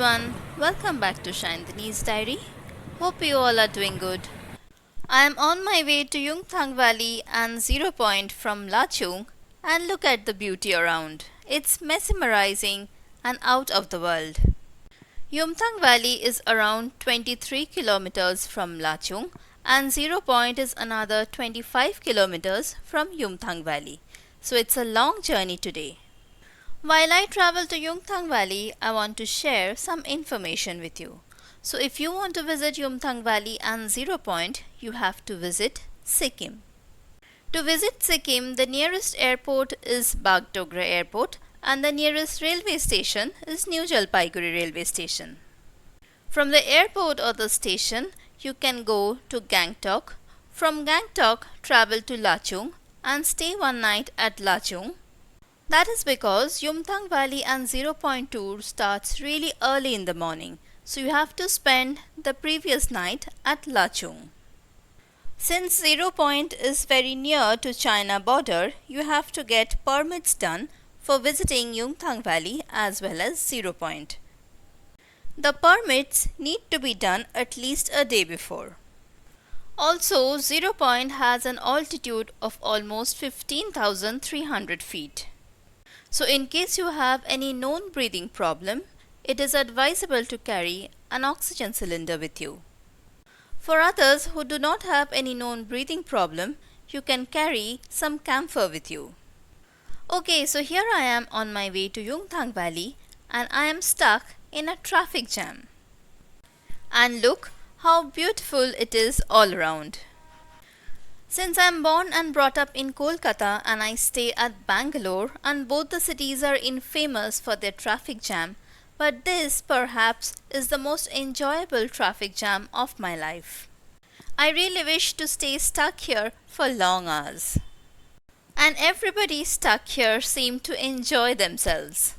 everyone, welcome back to Shandini's Diary. Hope you all are doing good. I am on my way to Yumthang Valley and Zero Point from Lachung, and look at the beauty around. It's mesmerizing and out of the world. Yumthang Valley is around 23 kilometers from Lachung and Zero Point is another 25 kilometers from Yumthang Valley. So it's a long journey today. While I travel to Yumthang Valley, I want to share some information with you. So if you want to visit Yumthang Valley and Zero Point, you have to visit Sikkim. To visit Sikkim, the nearest airport is Bagdogra Airport and the nearest railway station is New Jalpaiguri Railway Station. From the airport or the station, you can go to Gangtok. From Gangtok, travel to Lachung and stay one night at Lachung. That is because Yumthang Valley and Zero Point tour starts really early in the morning, so you have to spend the previous night at Lachung. Since Zero Point is very near to China border, you have to get permits done for visiting Yumthang Valley as well as Zero Point. The permits need to be done at least a day before. Also, Zero Point has an altitude of almost 15,300 feet. So in case you have any known breathing problem, it is advisable to carry an oxygen cylinder with you. For others who do not have any known breathing problem, you can carry some camphor with you. Okay, so here I am on my way to Yumthang Valley and I am stuck in a traffic jam. And look how beautiful it is all around. Since I am born and brought up in Kolkata and I stay at Bangalore, and both the cities are infamous for their traffic jam, but this perhaps is the most enjoyable traffic jam of my life. I really wish to stay stuck here for long hours. And everybody stuck here seemed to enjoy themselves.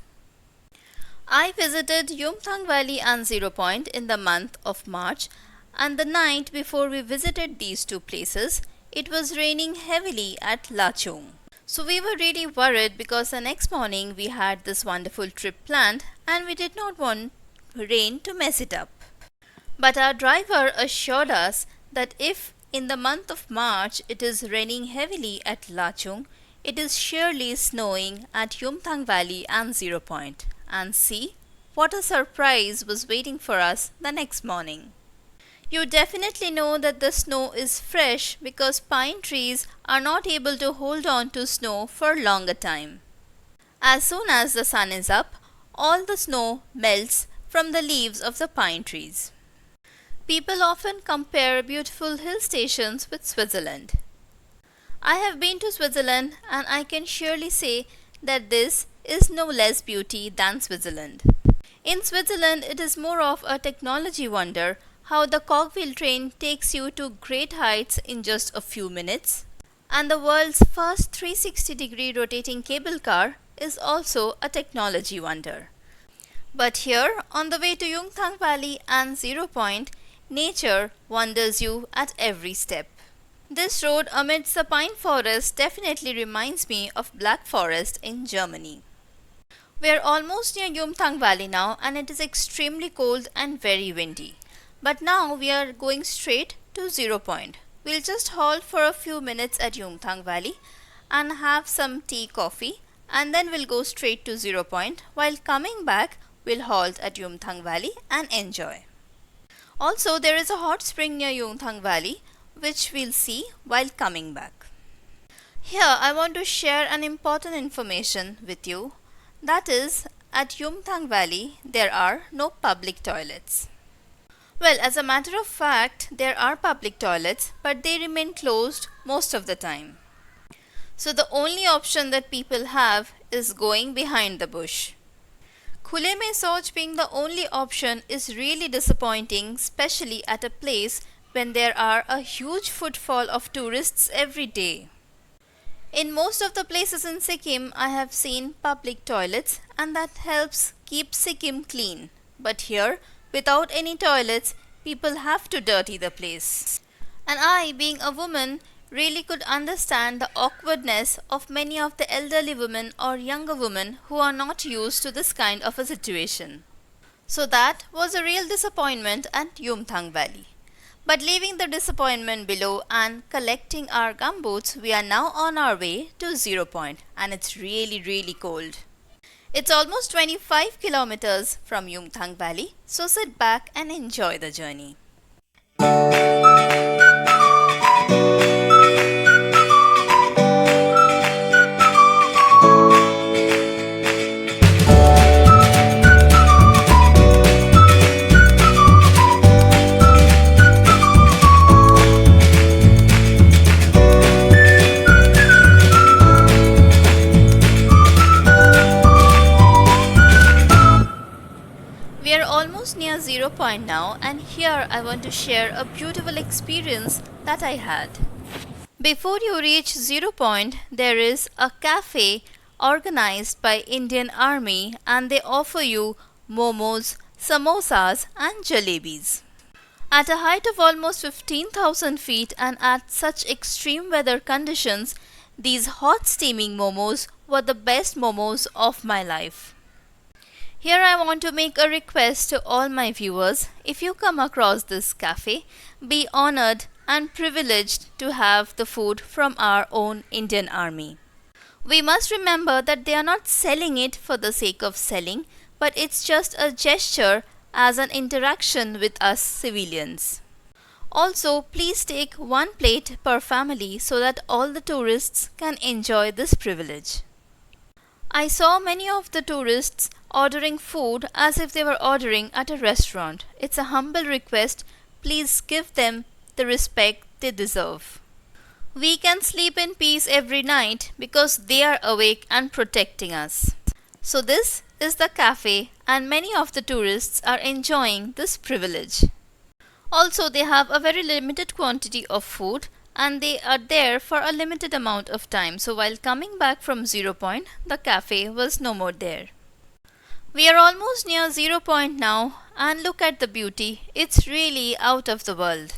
I visited Yumthang Valley and Zero Point in the month of March, and the night before we visited these two places, it was raining heavily at Lachung. So we were really worried because the next morning we had this wonderful trip planned and we did not want rain to mess it up. But our driver assured us that if in the month of March it is raining heavily at Lachung, it is surely snowing at Yumthang Valley and Zero Point. And see, what a surprise was waiting for us the next morning. You definitely know that the snow is fresh because pine trees are not able to hold on to snow for longer time. As soon as the sun is up, all the snow melts from the leaves of the pine trees. People often compare beautiful hill stations with Switzerland. I have been to Switzerland and I can surely say that this is no less beauty than Switzerland. In Switzerland, it is more of a technology wonder how the cogwheel train takes you to great heights in just a few minutes, and the world's first 360-degree rotating cable car is also a technology wonder. But here, on the way to Yumthang Valley and Zero Point, nature wonders you at every step. This road amidst the pine forest definitely reminds me of Black Forest in Germany. We are almost near Yumthang Valley now and it is extremely cold and very windy. But now we are going straight to Zero Point. We'll just halt for a few minutes at Yumthang Valley and have some tea, coffee, and then we'll go straight to Zero Point. While coming back, we'll halt at Yumthang Valley and enjoy. Also, there is a hot spring near Yumthang Valley, which we'll see while coming back. Here, I want to share an important information with you. That is, at Yumthang Valley, there are no public toilets. Well, as a matter of fact, there are public toilets, but they remain closed most of the time. So the only option that people have is going behind the bush. Khule mein shauch being the only option is really disappointing, especially at a place when there are a huge footfall of tourists every day. In most of the places in Sikkim, I have seen public toilets and that helps keep Sikkim clean. But here, without any toilets, people have to dirty the place. And I, being a woman, really could understand the awkwardness of many of the elderly women or younger women who are not used to this kind of a situation. So that was a real disappointment at Yumthang Valley. But leaving the disappointment below and collecting our gumboots, we are now on our way to 0 Point, and it's really cold. It's almost 25 kilometers from Yumthang Valley, so sit back and enjoy the journey. We are almost near 0 Point now, and here I want to share a beautiful experience that I had. Before you reach 0 Point, there is a cafe organized by Indian Army, and they offer you momos, samosas and jalebis. At a height of almost 15,000 feet and at such extreme weather conditions, these hot steaming momos were the best momos of my life. Here I want to make a request to all my viewers. If you come across this cafe, be honored and privileged to have the food from our own Indian Army. We must remember that they are not selling it for the sake of selling, but it's just a gesture as an interaction with us civilians. Also, please take one plate per family so that all the tourists can enjoy this privilege. I saw many of the tourists ordering food as if they were ordering at a restaurant. It's a humble request. Please give them the respect they deserve. We can sleep in peace every night because they are awake and protecting us. So this is the cafe, and many of the tourists are enjoying this privilege. Also, they have a very limited quantity of food and they are there for a limited amount of time. So while coming back from 0 Point, the cafe was no more there. We are almost near 0 Point now, and look at the beauty. It's really out of the world.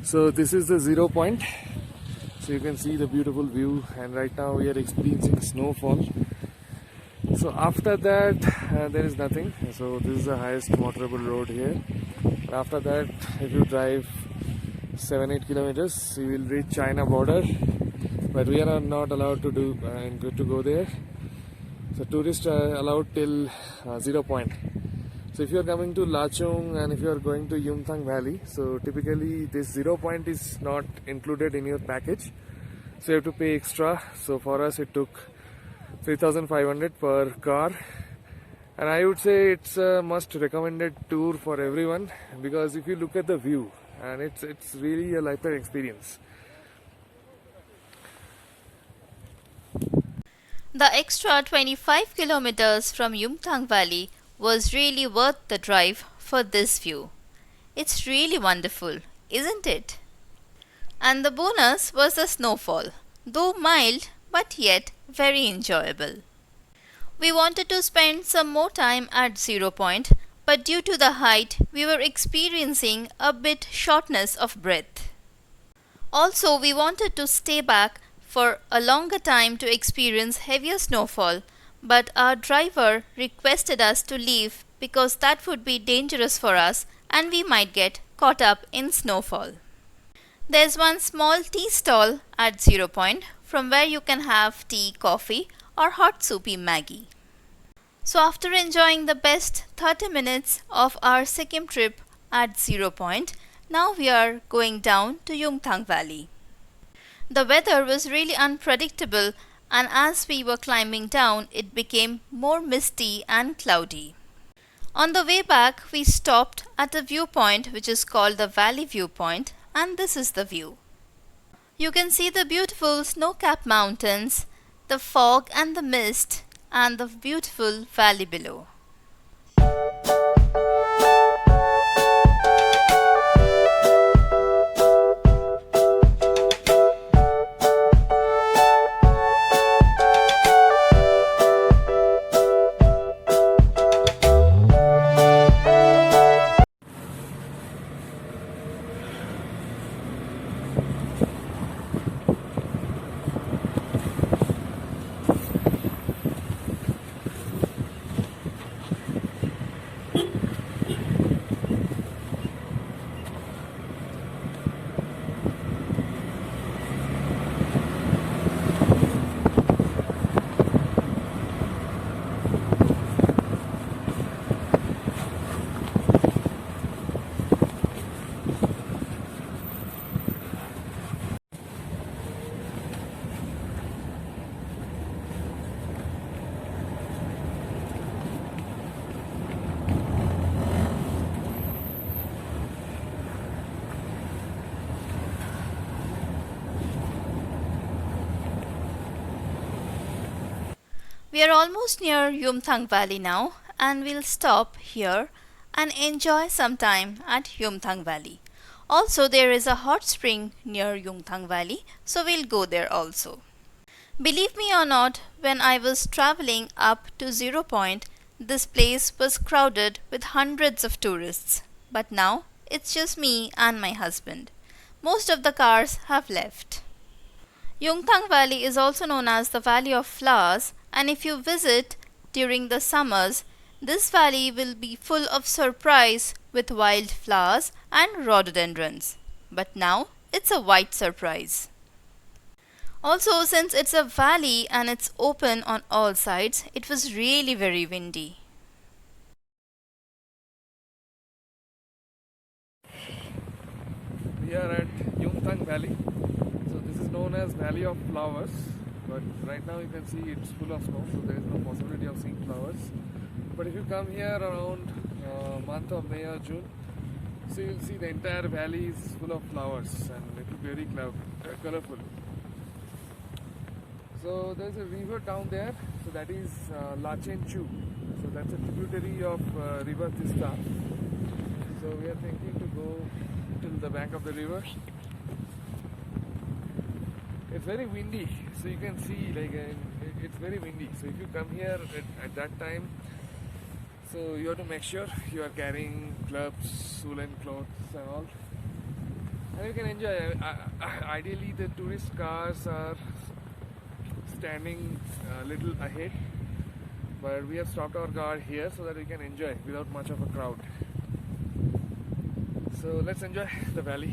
So this is the 0 Point. So you can see the beautiful view, and right now we are experiencing snowfall. So after that there is nothing. So this is the highest motorable road here. And after that, if you drive 7-8 kilometers, you will reach China border, but we are not allowed to do to go there. So tourists are allowed till 0 Point. So if you are coming to Lachung and if you are going to Yumthang Valley, so typically this 0 Point is not included in your package, so you have to pay extra. So for us it took 3,500 per car, and I would say it's a must recommended tour for everyone, because if you look at the view, and it's really a lifetime experience. The extra 25 kilometers from Yumthang Valley was really worth the drive for this view. It's really wonderful, isn't it? And the bonus was the snowfall, though mild but yet very enjoyable. We wanted to spend some more time at 0 Point, but due to the height, we were experiencing a bit shortness of breath. Also, we wanted to stay back for a longer time to experience heavier snowfall, but our driver requested us to leave because that would be dangerous for us and we might get caught up in snowfall. There's one small tea stall at 0 Point from where you can have tea, coffee or hot soupy Maggi. So after enjoying the best 30 minutes of our Sikkim trip at 0 Point, now we are going down to Yumthang Valley. The weather was really unpredictable, and as we were climbing down, it became more misty and cloudy. On the way back, we stopped at a viewpoint which is called the Valley Viewpoint, and this is the view. You can see the beautiful snow-capped mountains, the fog and the mist, and the beautiful valley below. We are almost near Yumthang Valley now, and we'll stop here and enjoy some time at Yumthang Valley. Also, there is a hot spring near Yumthang Valley, so we'll go there also. Believe me or not, when I was traveling up to Zero Point, this place was crowded with hundreds of tourists. But now, it's just me and my husband. Most of the cars have left. Yumthang Valley is also known as the Valley of Flowers, and if you visit during the summers, this valley will be full of surprise with wild flowers and rhododendrons. But now it's a white surprise. Also, since it's a valley and it's open on all sides, it was really very windy. We are at Yumthang Valley. So this is known as Valley of Flowers. But right now you can see it's full of snow, so there is no possibility of seeing flowers. But if you come here around month of May or June, so you'll see the entire valley is full of flowers and it will be very colorful. So there's a river down there, so that is Lachen Chu. So that's a tributary of River Tista. So we are thinking to go till the bank of the river. It's very windy, so you can see it's very windy. So if you come here at that time, so you have to make sure you are carrying gloves, woolen clothes and all, and you can enjoy. Ideally, the tourist cars are standing a little ahead, but we have stopped our car here so that we can enjoy without much of a crowd. So let's enjoy the valley.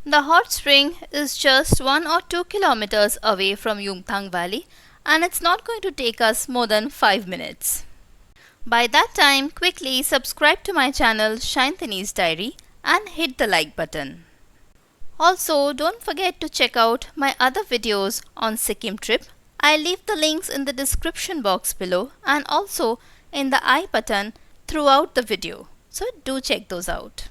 The hot spring is just 1 or 2 kilometers away from Yumthang Valley, and it's not going to take us more than 5 minutes. By that time, quickly subscribe to my channel Shantani's Diary and hit the like button. Also, don't forget to check out my other videos on Sikkim trip. I'll leave the links in the description box below and also in the I button throughout the video. So do check those out.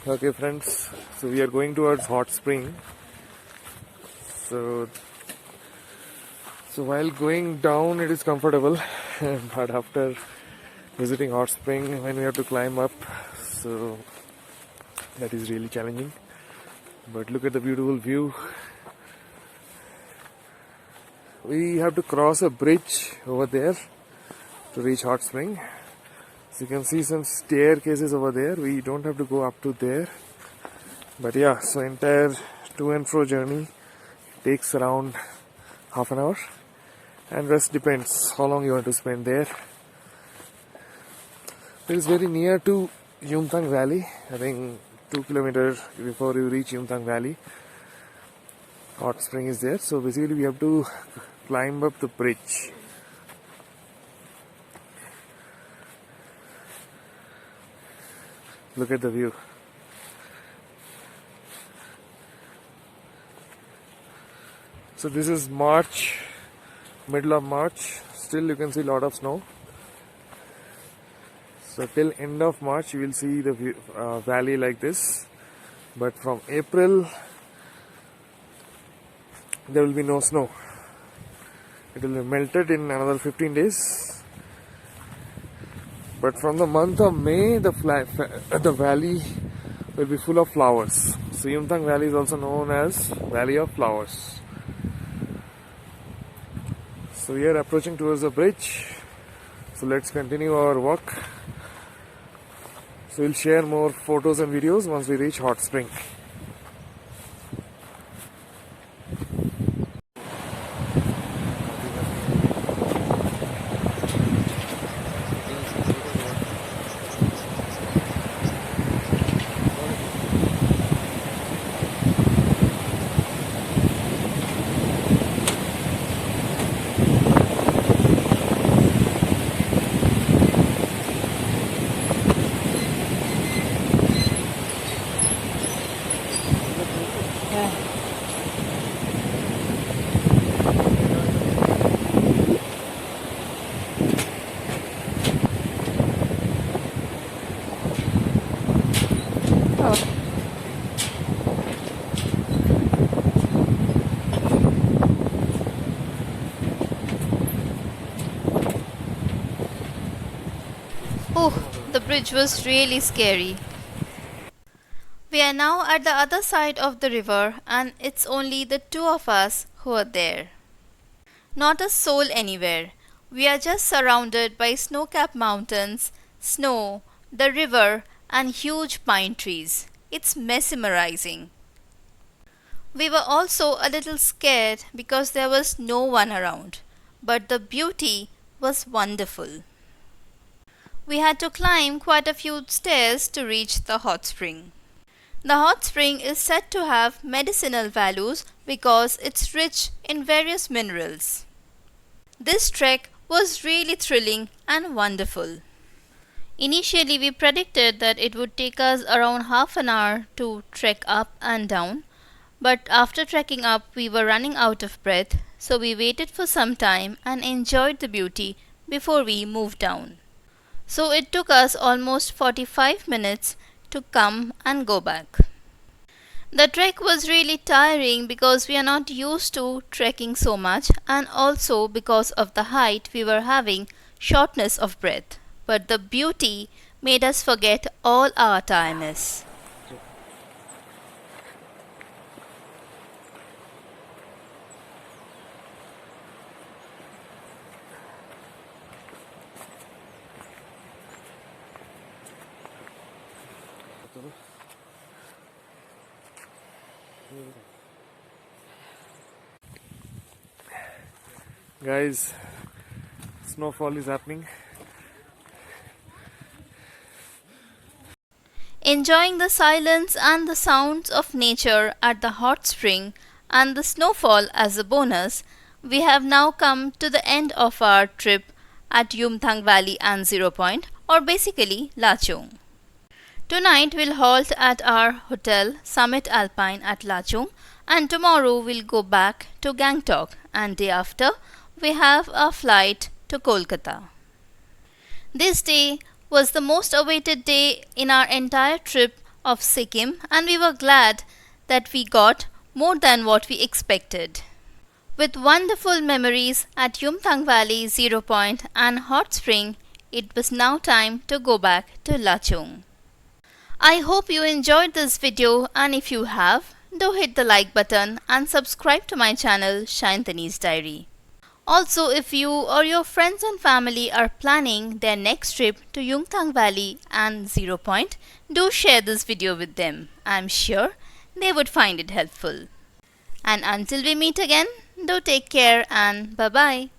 Okay friends, so we are going towards hot spring. So while going down it is comfortable but after visiting hot spring when we have to climb up, so that is really challenging. But look at the beautiful view. We have to cross a bridge over there to reach hot spring. So you can see some staircases over there. We don't have to go up to there, but yeah, so entire to and fro journey takes around half an hour, and rest depends how long you want to spend there. It is very near to Yumthang Valley. I think 2 kilometers before you reach Yumthang Valley, hot spring is there. So basically we have to climb up the bridge. Look at the view. So this is March, middle of March. Still you can see a lot of snow. So till end of March you will see the valley like this. But from April there will be no snow. It will be melted in another 15 days. But from the month of May, the valley will be full of flowers. So Yumthang Valley is also known as Valley of Flowers. So we are approaching towards the bridge. So let's continue our walk. So we'll share more photos and videos once we reach hot spring. Oh, the bridge was really scary. We are now at the other side of the river and it's only the two of us who are there. Not a soul anywhere. We are just surrounded by snow-capped mountains, snow, the river and huge pine trees. It's mesmerizing. We were also a little scared because there was no one around, but the beauty was wonderful. We had to climb quite a few stairs to reach the hot spring. The hot spring is said to have medicinal values because it's rich in various minerals. This trek was really thrilling and wonderful. Initially, we predicted that it would take us around half an hour to trek up and down, but after trekking up, we were running out of breath, so we waited for some time and enjoyed the beauty before we moved down. So it took us almost 45 minutes to come and go back. The trek was really tiring because we are not used to trekking so much and also because of the height we were having shortness of breath. But the beauty made us forget all our tiredness. Guys, snowfall is happening. Enjoying the silence and the sounds of nature at the hot spring and the snowfall as a bonus, we have now come to the end of our trip at Yumthang Valley and Zero Point, or basically Lachung. Tonight we'll halt at our hotel Summit Alpine at Lachung and tomorrow we'll go back to Gangtok and day after we have a flight to Kolkata. This day was the most awaited day in our entire trip of Sikkim and we were glad that we got more than what we expected. With wonderful memories at Yumthang Valley, Zero Point and Hot Spring, it was now time to go back to Lachung. I hope you enjoyed this video and if you have, do hit the like button and subscribe to my channel Shantani's Diary. Also, if you or your friends and family are planning their next trip to Yumthang Valley and Zero Point, do share this video with them. I'm sure they would find it helpful. And until we meet again, do take care and bye-bye.